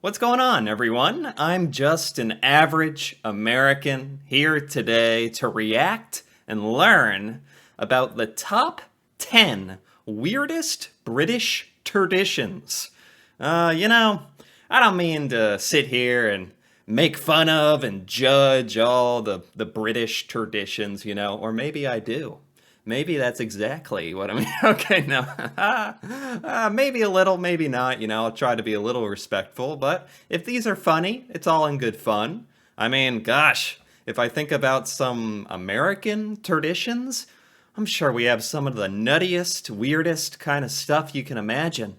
What's going on, everyone? I'm just an average American here today to react and learn about the top 10 weirdest British traditions. I don't mean to sit here and make fun of and judge all the British traditions, or maybe I do. Maybe that's exactly what I mean. Okay, no. Maybe a little, maybe not. I'll try to be a little respectful. But if these are funny, it's all in good fun. I mean, gosh, if I think about some American traditions, I'm sure we have some of the nuttiest, weirdest kind of stuff you can imagine.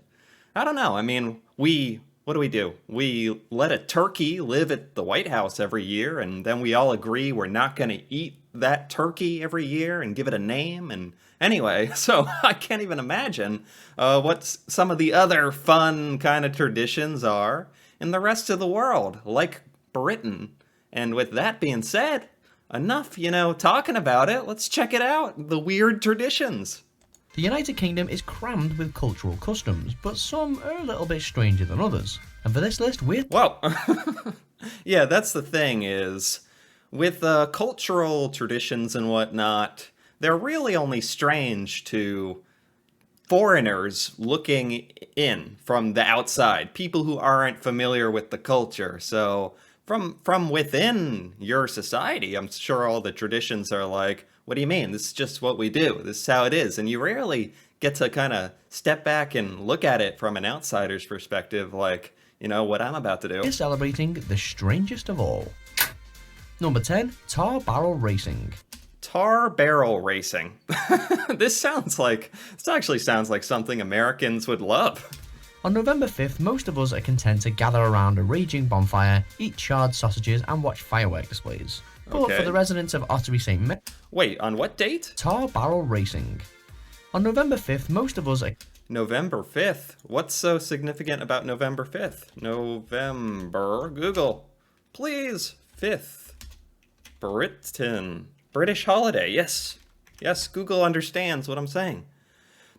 I don't know. I mean, what do? We let a turkey live at the White House every year, and then we all agree we're not going to eat that turkey every year and give it a name. And anyway, so I can't even imagine what some of the other fun kind of traditions are in the rest of the world, like Britain. And with that being said, enough, talking about it. Let's check it out. The weird traditions. The United Kingdom is crammed with cultural customs, but some are a little bit stranger than others. And for this list, we're... Whoa. Yeah, that's the thing is, with cultural traditions and whatnot, they're really only strange to foreigners looking in from the outside, people who aren't familiar with the culture. So from within your society, I'm sure all the traditions are like, what do you mean? This is just what we do. This is how it is. And you rarely get to kind of step back and look at it from an outsider's perspective, like, what I'm about to do. We're celebrating the strangest of all. Number 10, tar barrel racing. Tar barrel racing. This actually sounds like something Americans would love. On November 5th, most of us are content to gather around a raging bonfire, eat charred sausages, and watch firework displays. But Okay. for the residents of Ottery St. Mary, Wait, on what date? tar barrel racing. On November 5th, most of us are... November 5th. What's so significant about November 5th? November. Google. Please. 5th. Britain. British holiday. Yes. Yes, Google understands what I'm saying.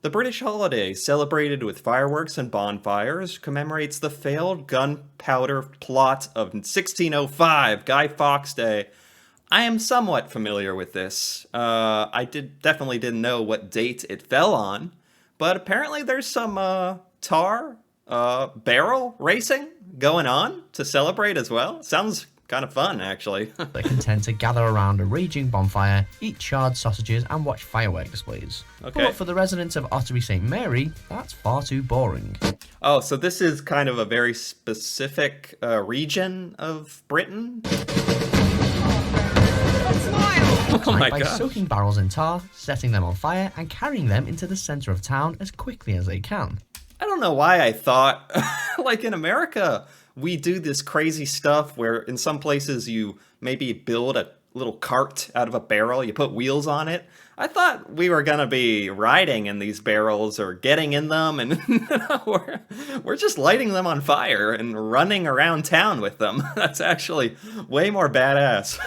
The British holiday, celebrated with fireworks and bonfires, commemorates the failed gunpowder plot of 1605, Guy Fawkes Day. I am somewhat familiar with this. I definitely didn't know what date it fell on, but apparently there's some tar barrel racing going on to celebrate as well. Sounds kind of fun, actually. They're content to gather around a raging bonfire, eat charred sausages, and watch firework displays. Okay. But for the residents of Ottery St. Mary, that's far too boring. Oh, so this is kind of a very specific region of Britain? Oh my By god. soaking barrels in tar, setting them on fire, and carrying them into the center of town as quickly as they can. I don't know why I thought, like in America, we do this crazy stuff where in some places you maybe build a little cart out of a barrel, you put wheels on it. I thought we were gonna be riding in these barrels or getting in them, and we're just lighting them on fire and running around town with them. That's actually way more badass.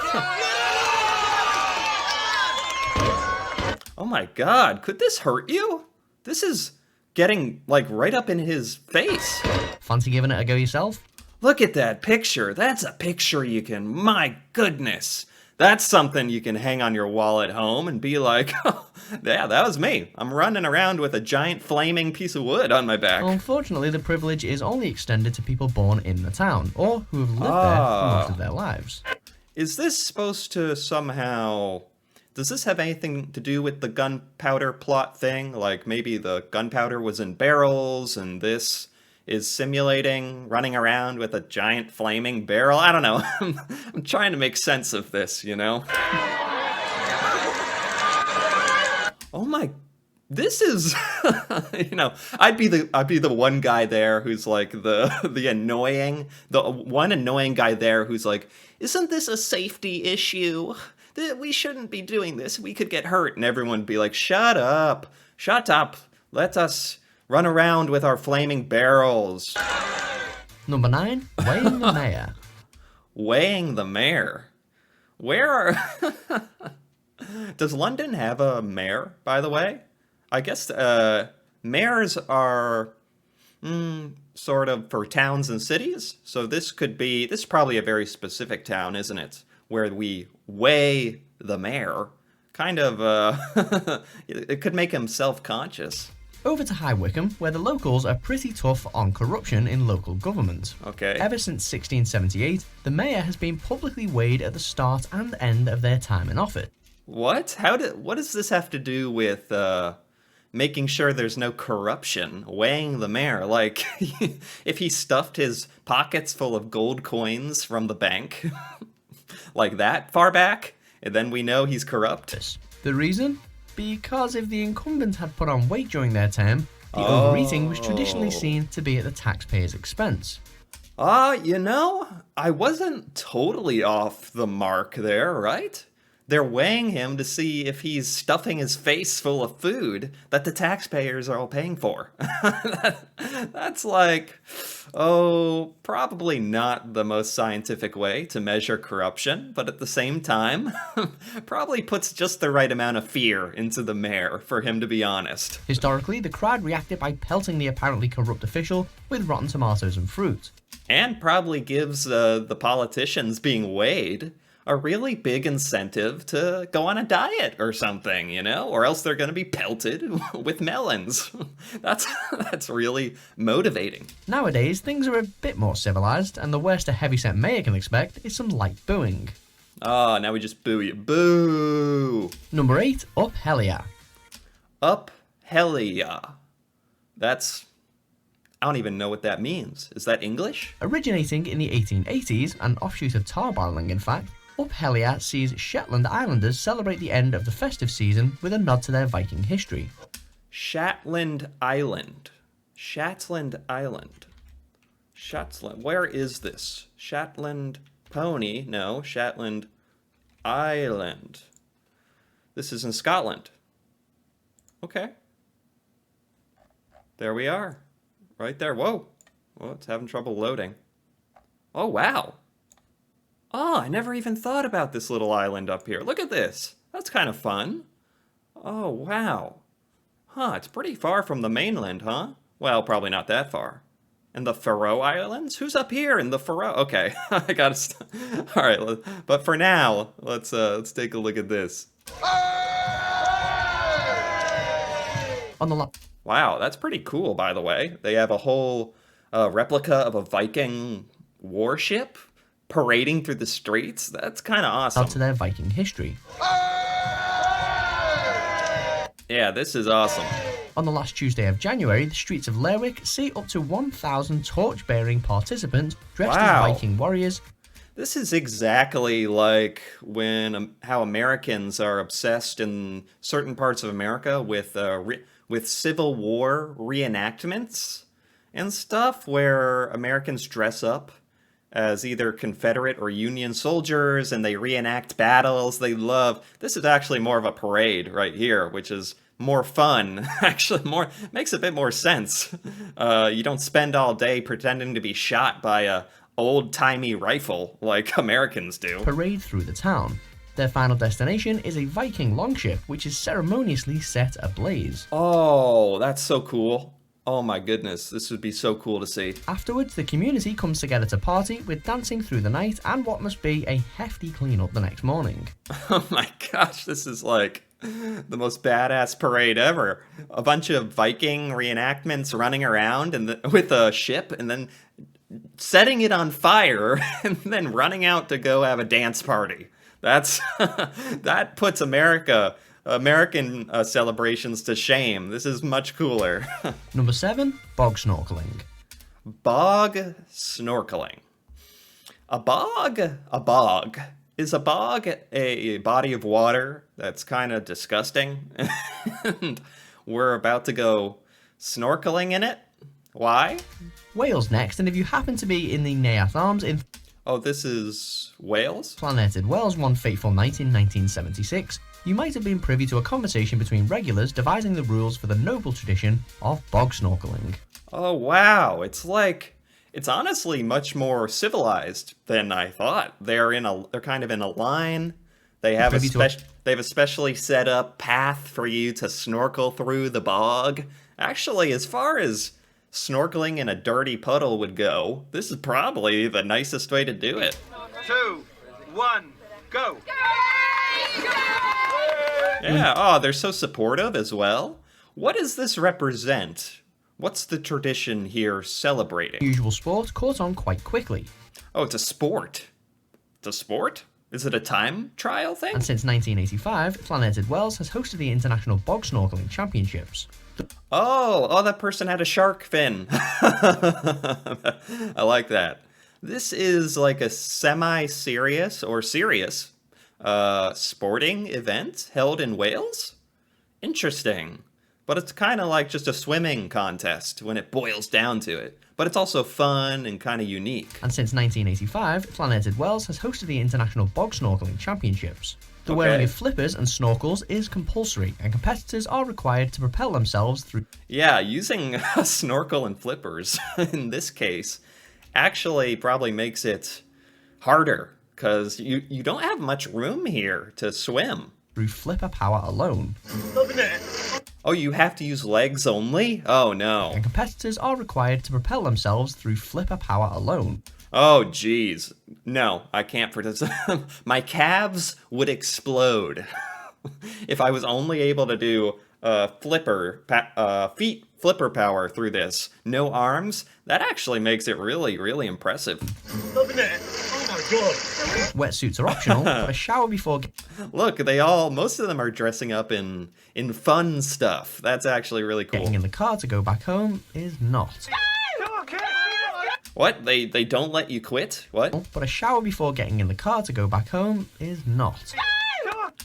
Oh my god, could this hurt you? This is getting, like, right up in his face. Fancy giving it a go yourself? Look at that picture. That's a picture you can, my goodness. That's something you can hang on your wall at home and be like, oh, yeah, that was me. I'm running around with a giant flaming piece of wood on my back. Unfortunately, the privilege is only extended to people born in the town, or who have lived there for most of their lives. Is this supposed to somehow... Does this have anything to do with the gunpowder plot thing? Like maybe the gunpowder was in barrels and this is simulating running around with a giant flaming barrel? I don't know. I'm trying to make sense of this, Oh my, this is, I'd be the one guy there who's like the one annoying guy there who's like, isn't this a safety issue? We shouldn't be doing this. We could get hurt. And everyone would be like, shut up. Let us run around with our flaming barrels. Number 9, weighing the mayor. Weighing the mayor. Where are... Does London have a mayor, by the way? I guess mayors are sort of for towns and cities. So this is probably a very specific town, isn't it? Where we weigh the mayor. Kind of, it could make him self-conscious. Over to High Wycombe, where the locals are pretty tough on corruption in local government. Okay. Ever since 1678, the mayor has been publicly weighed at the start and end of their time in office. What? What does this have to do with making sure there's no corruption? Weighing the mayor, like if he stuffed his pockets full of gold coins from the bank, like that far back, and then we know he's corrupt. The reason? Because if the incumbent had put on weight during their term, the overeating was traditionally seen to be at the taxpayer's expense. I wasn't totally off the mark there, right? They're weighing him to see if he's stuffing his face full of food that the taxpayers are all paying for. That's like, probably not the most scientific way to measure corruption, but at the same time, probably puts just the right amount of fear into the mayor for him to be honest. Historically, the crowd reacted by pelting the apparently corrupt official with rotten tomatoes and fruit. And probably gives the politicians being weighed a really big incentive to go on a diet or something, or else they're going to be pelted with melons. That's really motivating. Nowadays, things are a bit more civilized, and the worst a heavyset mayor can expect is some light booing. Oh, now we just boo you. Boo! Number 8, Up Hellia. Up Hellia. I don't even know what that means. Is that English? Originating in the 1880s, an offshoot of tarbarreling in fact, Up Hellia sees Shetland Islanders celebrate the end of the festive season with a nod to their Viking history. Shetland Island. Where is this? Shetland Pony? No, Shetland Island. This is in Scotland. Okay. There we are. Right there. Whoa. Well, it's having trouble loading. Oh, wow. Oh, I never even thought about this little island up here. Look at this. That's kind of fun. Oh, wow. Huh, it's pretty far from the mainland, huh? Well, probably not that far. And the Faroe Islands? Who's up here in the Faroe? Okay, I gotta all right, but for now, let's take a look at this. Wow, that's pretty cool, by the way. They have a whole replica of a Viking warship parading through the streets. That's kind of awesome. To their Viking history. Yeah, this is awesome. On the last Tuesday of January, the streets of Lerwick see up to 1,000 torch-bearing participants dressed as Viking warriors. This is exactly like how Americans are obsessed in certain parts of America with Civil War reenactments and stuff, where Americans dress up as either Confederate or Union soldiers and they reenact battles they love. This is actually more of a parade right here, which is more fun. Actually, makes a bit more sense. You don't spend all day pretending to be shot by a old-timey rifle like Americans do. Parade through the town. Their final destination is a Viking longship, which is ceremoniously set ablaze. Oh, that's so cool. Oh my goodness, this would be so cool to see. Afterwards, the community comes together to party with dancing through the night and what must be a hefty cleanup the next morning. Oh my gosh, this is like the most badass parade ever. A bunch of Viking reenactments running around with a ship and then setting it on fire and then running out to go have a dance party. That puts American celebrations to shame. This is much cooler. Number 7, bog snorkeling. Bog snorkeling. A bog? Is a bog a body of water that's kind of disgusting? And we're about to go snorkeling in it? Why? Wales next, and if you happen to be in the Neath Arms in... Oh, this is Wales? Planeted Wales one fateful night in 1976, you might have been privy to a conversation between regulars devising the rules for the noble tradition of bog snorkeling. Oh, wow. It's honestly much more civilized than I thought. They're kind of in a line. They have a specially set up path for you to snorkel through the bog. Actually, as far as snorkeling in a dirty puddle would go, this is probably the nicest way to do it. 2, 1, go! Yeah, oh, they're so supportive as well. What does this represent? What's the tradition here celebrating? Usual sport caught on quite quickly. Oh, it's a sport. It's a sport? Is it a time trial thing? And since 1985, Planeted Wells has hosted the International Bog Snorkeling Championships. Oh, that person had a shark fin. I like that. This is like a semi-serious or serious sporting event held in Wales? Interesting. But it's kind of like just a swimming contest when it boils down to it. But it's also fun and kind of unique. And since 1985, Planeted Wells has hosted the International Bog Snorkeling Championships. The Okay. wearing of flippers and snorkels is compulsory, and competitors are required to propel themselves through. Yeah, using a snorkel and flippers in this case actually probably makes it harder because you don't have much room here to swim. Through flipper power alone, Oh, you have to use legs only? Oh no. and competitors are required to propel themselves through flipper power alone. Oh geez. No, I can't participate. My calves would explode if I was only able to do feet flipper power through this. No arms? That actually makes it really, really impressive. Wetsuits are optional, but a shower before Look, most of them are dressing up in fun stuff. That's actually really cool. getting in the car to go back home is not. What? They don't let you quit? What? But a shower before getting in the car to go back home is not.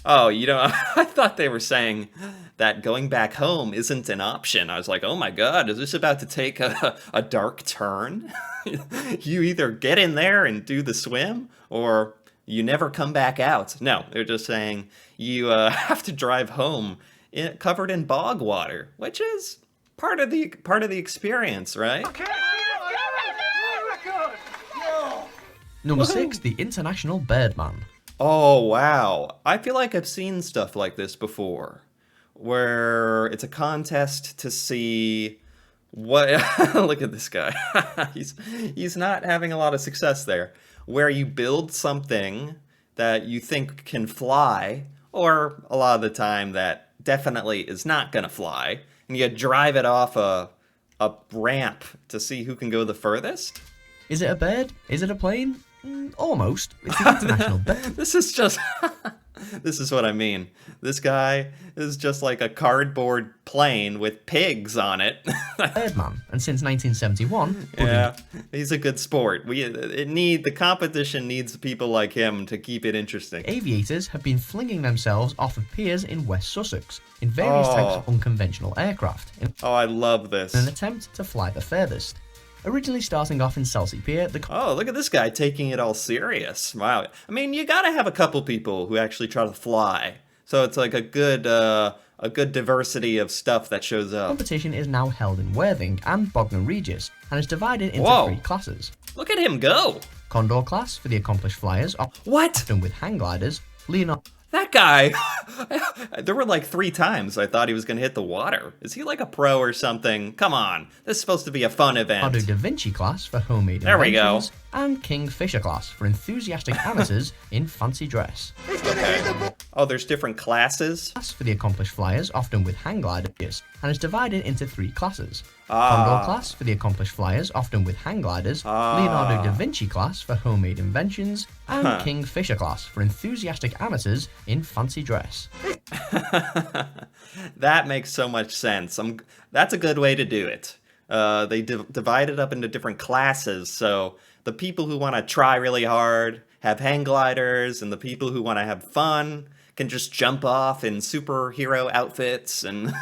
Oh, I thought they were saying that going back home isn't an option. I was like, oh my god, is this about to take a dark turn? You either get in there and do the swim, or you never come back out. No, they're just saying you have to drive home covered in bog water, which is part of the experience, right? Number 6, the International Birdman. Oh, wow. I feel like I've seen stuff like this before, where it's a contest to see what... Look at this guy. He's not having a lot of success there, where you build something that you think can fly, or a lot of the time that definitely is not going to fly, and you drive it off a ramp to see who can go the furthest. Is it a bird? Is it a plane? Almost. It's the International Birdman. This is just... This is what I mean. This guy is just like a cardboard plane with pigs on it. And since 1971, Yeah, he's a good sport. The competition needs people like him to keep it interesting. aviators have been flinging themselves off of piers in West Sussex in various types of unconventional aircraft in Oh, I love this. an attempt to fly the furthest. Originally starting off in Selsey Pier, the Oh, look at this guy taking it all serious. Wow. I mean, you gotta have a couple people who actually try to fly. So it's like a good diversity of stuff that shows up. competition is now held in Worthing and Bognor Regis and is divided into Whoa. 3 classes. Look at him go. Condor class for the accomplished flyers, What? often with hang gliders. Leonardo That guy, there were like 3 times I thought he was going to hit the water. Is he like a pro or something? Come on, this is supposed to be a fun event. Da Vinci class for homemade There we go. inventions, and Kingfisher class for enthusiastic amateurs in fancy dress. Oh, there's different classes? Class for the accomplished flyers, often with hang gliders, and is divided into 3 classes. Ah. Condor class for the accomplished flyers, often with hang gliders, Leonardo da Vinci class for homemade inventions, and Kingfisher class for enthusiastic amateurs in fancy dress. That makes so much sense. That's a good way to do it. They divide it up into different classes, so the people who want to try really hard have hang gliders, and the people who want to have fun can just jump off in superhero outfits and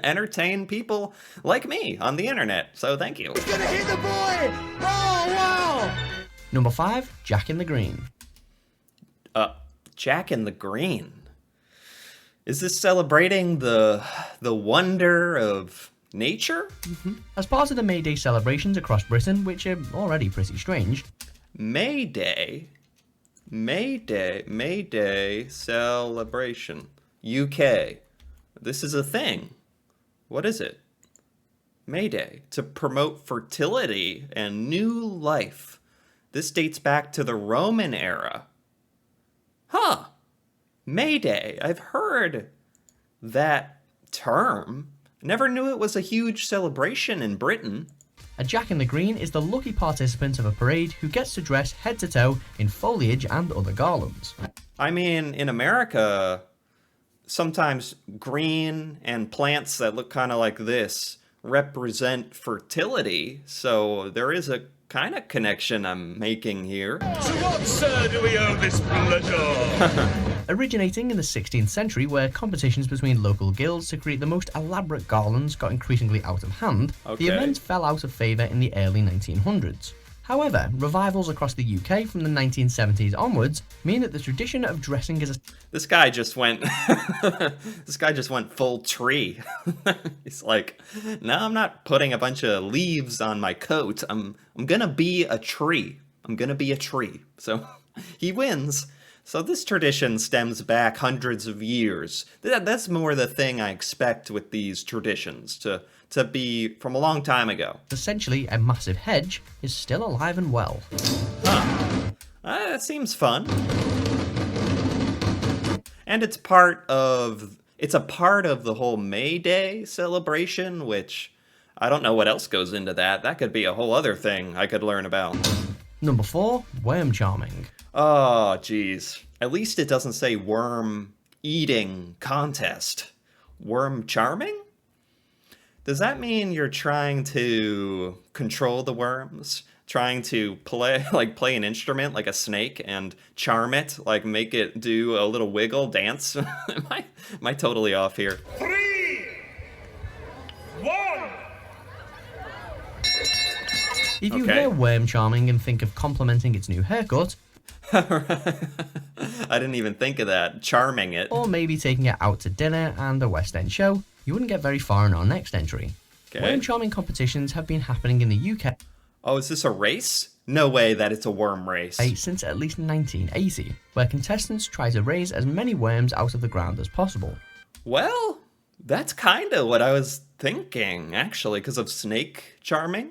entertain people like me on the internet. So thank you. Number 5, Jack in the Green. Jack in the Green. Is this celebrating the wonder of nature? As part of the May Day celebrations across Britain, which are already pretty strange, May Day celebration. UK. This is a thing. What is it? May Day to promote fertility and new life. This dates back to the Roman era. Huh. May Day. I've heard that term. Never knew it was a huge celebration in Britain. A Jack in the Green is the lucky participant of a parade who gets to dress head to toe in foliage and other garlands. I mean, in America, sometimes green and plants that look kind of like this represent fertility, so there is a kind of connection I'm making here. To what, sir, do we owe this pleasure? Originating in the 16th century, where competitions between local guilds to create the most elaborate garlands got increasingly out of hand, the event fell out of favour in the early 1900s. However, revivals across the UK from the 1970s onwards mean that the tradition of dressing as a... This guy just went full tree. He's like, no, I'm not putting a bunch of leaves on my coat. I'm gonna be a tree. I'm gonna be a tree. So he wins. So this tradition stems back hundreds of years. That's more the thing I expect with these traditions, to be from a long time ago. Essentially, a massive hedge is still alive and well. Huh. That seems fun. And it's a part of the whole May Day celebration, which I don't know what else goes into that. That could be a whole other thing I could learn about. Number 4, worm charming. Oh, geez. At least it doesn't say worm eating contest. Worm charming? Does that mean you're trying to control the worms? Trying to play an instrument like a snake and charm it? Like make it do a little wiggle dance? Am I totally off here? 3, 1. If you Okay. hear worm charming and think of complimenting its new haircut, I didn't even think of that. Charming it. or maybe taking it out to dinner and a West End show, you wouldn't get very far in our next entry. Okay. Worm charming competitions have been happening in the UK Oh, is this a race? No way that it's a worm race. since at least 1980, where contestants try to raise as many worms out of the ground as possible. Well, that's kind of what I was thinking, actually, because of snake charming.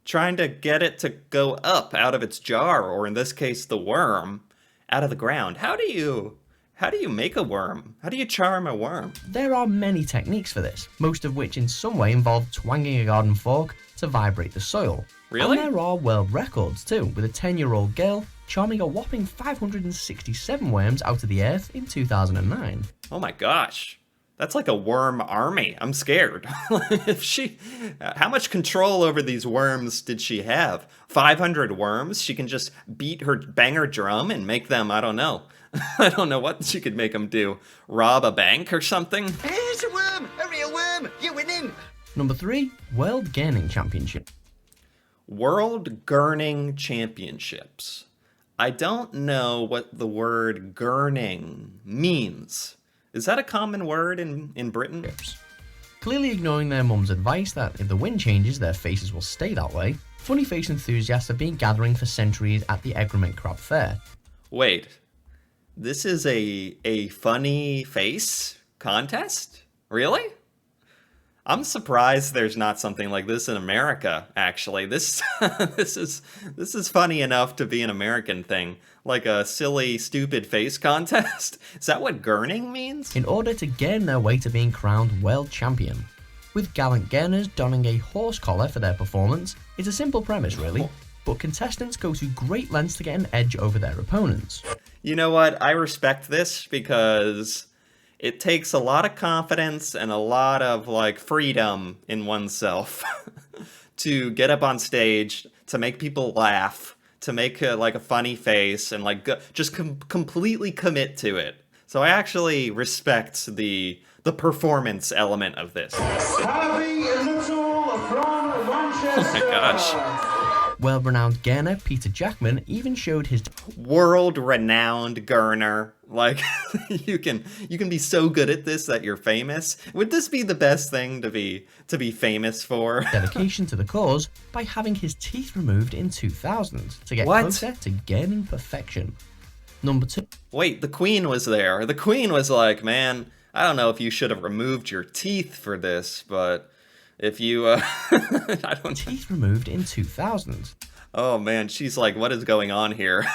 Trying to get it to go up out of its jar, or in this case, the worm, out of the ground. How do you make a worm? How do you charm a worm? There are many techniques for this, most of which in some way involve twanging a garden fork to vibrate the soil. Really? And there are world records too, with a 10-year-old girl charming a whopping 567 worms out of the earth in 2009. Oh my gosh. That's like a worm army. I'm scared. How much control over these worms did she have? 500 worms? She can just bang her drum and make them, I don't know. I don't know what she could make them do. Rob a bank or something? Here's a worm! A real worm! You're winning! Number 3, World Gurning Championship. World Gurning Championships. I don't know what the word gurning means. Is that a common word in Britain? Clearly ignoring their mum's advice that if the wind changes, their faces will stay that way, funny face enthusiasts have been gathering for centuries at the Egremont Crab Fair. Wait, this is a funny face contest? Really? I'm surprised there's not something like this in America, actually. This is funny enough to be an American thing. Like a silly, stupid face contest? Is that what gurning means? In order to gain their way to being crowned world champion. With gallant gurners donning a horse collar for their performance, it's a simple premise really, but contestants go to great lengths to get an edge over their opponents. You know what? I respect this because it takes a lot of confidence and a lot of freedom in oneself to get up on stage, to make people laugh, to make a funny face, and completely commit to it. So I actually respect the performance element of this. Harvey Little from Manchester. Oh my gosh. World-renowned gurner Peter Jackman even showed his World-renowned gurner. You can be so good at this that you're famous. Would this be the best thing to be famous for? dedication to the cause by having his teeth removed in 2000 to get What? closer to gurning perfection. Number 2. Wait, the Queen was there. The Queen was like, man, I don't know if you should have removed your teeth for this, but If you, I don't. Teeth removed in 2000. Oh man, she's like, what is going on here?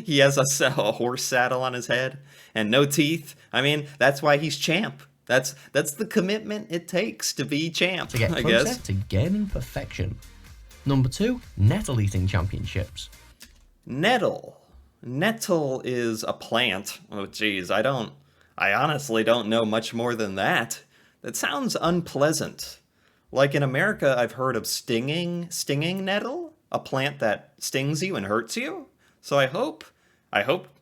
He has a horse saddle on his head and no teeth. I mean, that's why he's champ. That's the commitment it takes to be champ, To get I closer guess. to gaining perfection. Number 2, nettle eating championships. Nettle. Nettle is a plant. Oh geez, I honestly don't know much more than that. That sounds unpleasant. Like in America, I've heard of stinging nettle, a plant that stings you and hurts you. So I hope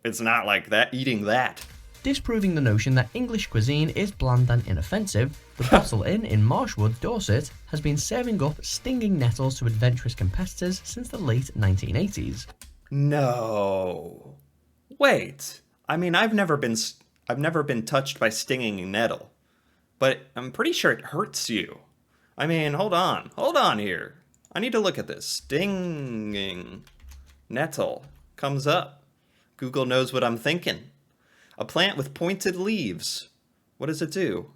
it's not like that, eating that. Disproving the notion that English cuisine is bland and inoffensive, the Bottle Inn in Marshwood, Dorset, has been serving up stinging nettles to adventurous competitors since the late 1980s. No. Wait. I mean, I've never been touched by stinging nettle, but I'm pretty sure it hurts you. I mean, hold on here. I need to look at this. Stinging nettle comes up. Google knows what I'm thinking. A plant with pointed leaves. What does it do?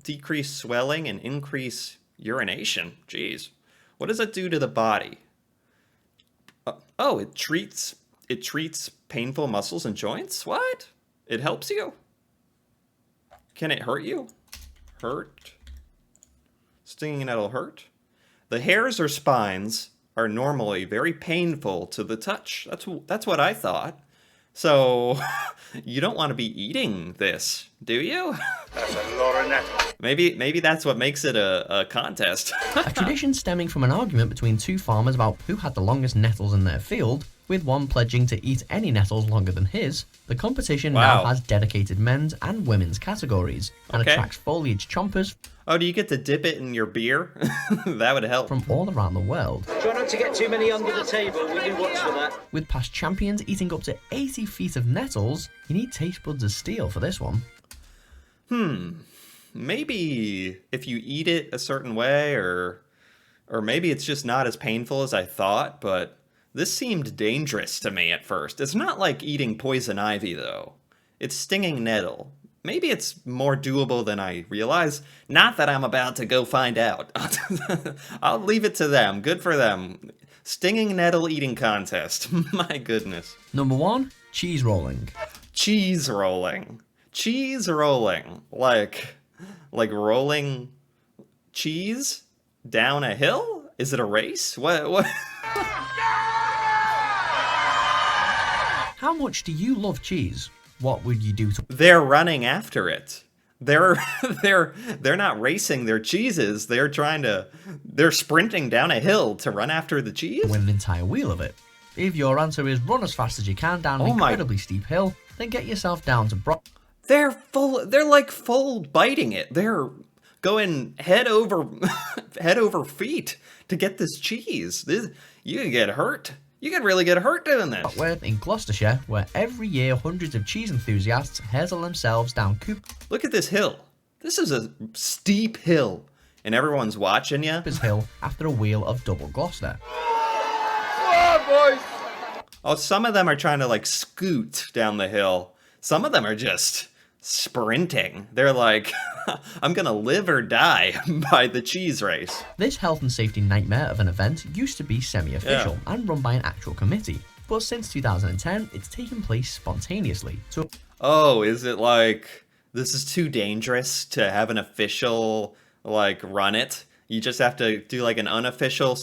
Decrease swelling and increase urination. Jeez. What does it do to the body? It treats painful muscles and joints? What? It helps you? Can it hurt you? Hurt? Stinging nettle hurt? The hairs or spines are normally very painful to the touch. That's what I thought. So, you don't want to be eating this, do you? That's a lot of nettle. Maybe that's what makes it a contest. A tradition stemming from an argument between two farmers about who had the longest nettles in their field, with one pledging to eat any nettles longer than his. The competition now Wow. has dedicated men's and women's categories, and Okay. attracts foliage chompers Oh, do you get to dip it in your beer? That would help. from all around the world, Try not to get too many under the table. We do watch for that. with past champions eating up to 80 feet of nettles. You need taste buds of steel for this one. Maybe if you eat it a certain way, or maybe it's just not as painful as I thought, but this seemed dangerous to me at first. It's not like eating poison ivy, though. It's stinging nettle. Maybe it's more doable than I realize. Not that I'm about to go find out. I'll leave it to them. Good for them. Stinging nettle eating contest. My goodness. Number 1, cheese rolling. Cheese rolling. Cheese rolling. Like rolling cheese down a hill? Is it a race? What? How much do you love cheese? What would you do to They're running after it. They're not racing their cheeses. They're sprinting down a hill to run after the cheese. win an entire wheel of it? If your answer is run as fast as you can down an Oh my- incredibly steep hill, then get yourself down to They're like full biting it. They're going head over feet to get this cheese. You can get hurt. You could really get hurt doing this. Brockworth in Gloucestershire, where every year hundreds of cheese enthusiasts hurtle themselves down Look at this hill. This is a steep hill, and everyone's watching you. Cooper's Hill after a wheel of double Gloucester. Oh, some of them are trying to like scoot down the hill. Some of them are just sprinting. They're like, I'm gonna live or die by the cheese race. This health and safety nightmare of an event used to be semi-official and run by an actual committee, but since 2010 it's taken place spontaneously. So Oh, is it like this is too dangerous to have an official like run it? You just have to do like an unofficial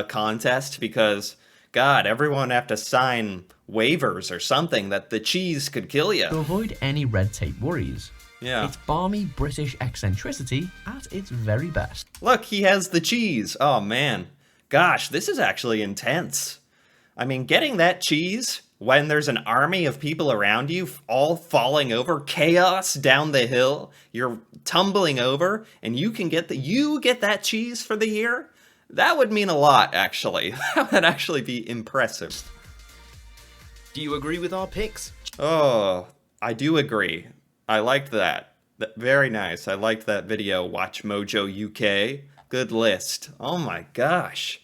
contest because God, everyone have to sign waivers or something that the cheese could kill to you. avoid any red tape worries. Yeah. It's balmy British eccentricity at its very best. Look, he has the cheese. Oh man. Gosh, this is actually intense. I mean, getting that cheese when there's an army of people around you all falling over, chaos down the hill, you're tumbling over, and you get that cheese for the year? That would mean a lot, actually. That would actually be impressive. Do you agree with our picks? Oh, I do agree. I liked that. Very nice. I liked that video, Watch Mojo UK. Good list. Oh my gosh.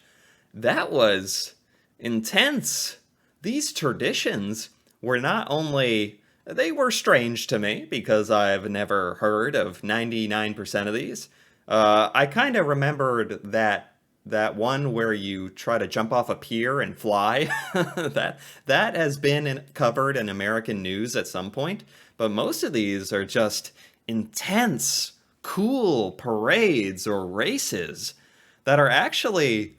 That was intense. These traditions were not only They were strange to me because I've never heard of 99% of these. I kind of remembered that one where you try to jump off a pier and fly. that has been covered in American news at some point, but most of these are just intense, cool parades or races that are actually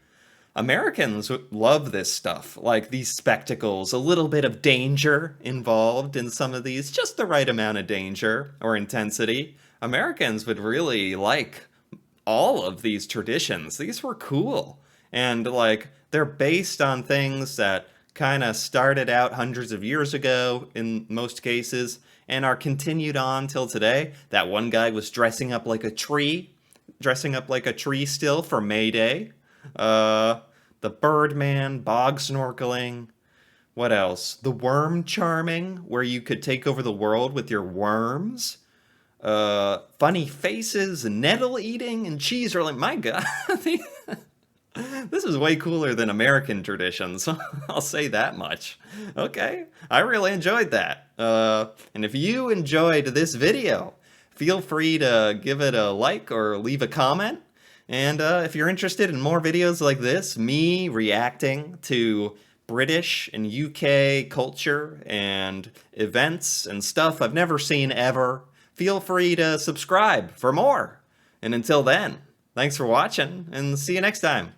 Americans love this stuff, like these spectacles, a little bit of danger involved in some of these, just the right amount of danger or intensity. Americans would really like all of these traditions. These were cool. And like they're based on things that kind of started out hundreds of years ago in most cases and are continued on till today. That one guy was dressing up like a tree still for May Day. The Birdman, bog snorkeling. What else? The worm charming, where you could take over the world with your worms. Funny faces, nettle eating, and cheese rolling. My God, this is way cooler than American traditions. I'll say that much. Okay, I really enjoyed that. And if you enjoyed this video, feel free to give it a like or leave a comment. And if you're interested in more videos like this, me reacting to British and UK culture and events and stuff I've never seen ever, feel free to subscribe for more. And until then, thanks for watching and see you next time.